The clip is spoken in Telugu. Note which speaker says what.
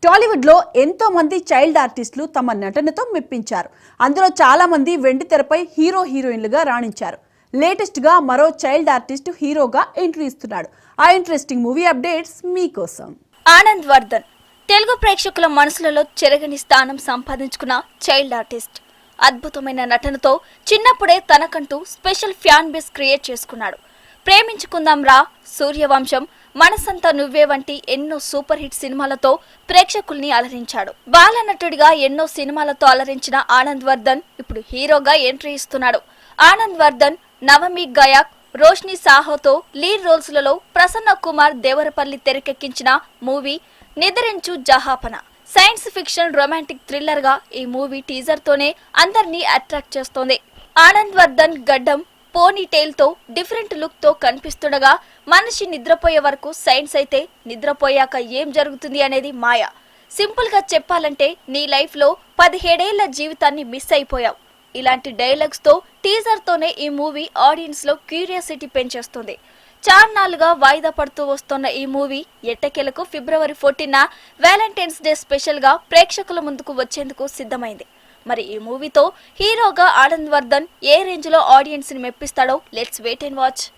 Speaker 1: టాలీవుడ్ లో ఎంతో మంది చైల్డ్ ఆర్టిస్టులు తమ నటనతో మెప్పించారు. అందులో చాలా మంది వెండి తెరపై హీరో హీరోయిన్లుగా రాణించారు. లేటెస్ట్ గా మరో చైల్డ్ ఆర్టిస్ట్ హీరోగా ఎంట్రీ ఇస్తున్నాడు. ఆ ఇంట్రెస్టింగ్ మూవీ అప్డేట్స్ మీకోసం.
Speaker 2: ఆనంద్ వర్ధన్ తెలుగు ప్రేక్షకుల మనసులలో చెరగని స్థానం సంపాదించుకున్న చైల్డ్ ఆర్టిస్ట్. అద్భుతమైన నటనతో చిన్నప్పుడే తనకంటూ స్పెషల్ ఫ్యాన్ బేస్ క్రియేట్ చేసుకున్నాడు. ప్రేమించుకుందాం రా, సూర్యవంశం, మనసంతా నువ్వే వంటి ఎన్నో సూపర్ హిట్ సినిమాలతో ప్రేక్షకుల్ని అలరించాడు. బాలనటుడిగా ఎన్నో సినిమాలతో అలరించిన ఆనంద్ వర్ధన్ ఇప్పుడు హీరోగా ఎంట్రీ ఇస్తున్నాడు. ఆనంద్ వర్ధన్ నవమి గయాక్, రోష్ని సాహోతో లీడ్ రోల్స్లలో ప్రసన్న కుమార్ దేవరపల్లి తెరకెక్కించిన movie Nidrinchu Jahapana. Science fiction romantic thriller గా ఈ మూవీ టీజర్ తోనే అందరినీ అట్రాక్ట్ చేస్తోంది. ఆనంద్ వర్ధన్ గడ్డం, పోనీ టైల్ తో డిఫరెంట్ లుక్ తో కనిపిస్తుండగా మనిషి నిద్రపోయే వరకు సైన్స్ అయితే నిద్రపోయాక ఏం జరుగుతుంది అనేది మాయ. సింపుల్ గా చెప్పాలంటే నీ లైఫ్ లో 17 ఏళ్ల జీవితాన్ని మిస్ అయిపోయావు. ఇలాంటి డైలాగ్స్ తో టీజర్ తోనే ఈ మూవీ ఆడియన్స్ లో క్యూరియాసిటీ పెంచేస్తుంది. చాన్నాళ్లుగా వాయిదా పడుతూ వస్తున్న ఈ మూవీ ఎట్టకేలకు ఫిబ్రవరి 14న వ్యాలంటైన్స్ డే స్పెషల్ గా ప్రేక్షకుల ముందుకు వచ్చేందుకు సిద్ధమైంది. మరి ఈ మూవీతో హీరోగా ఆనంద్ వర్ధన్ ఏ రేంజ్ లో ఆడియన్స్ ని మెప్పిస్తాడో లెట్స్ వెయిట్ అండ్ వాచ్.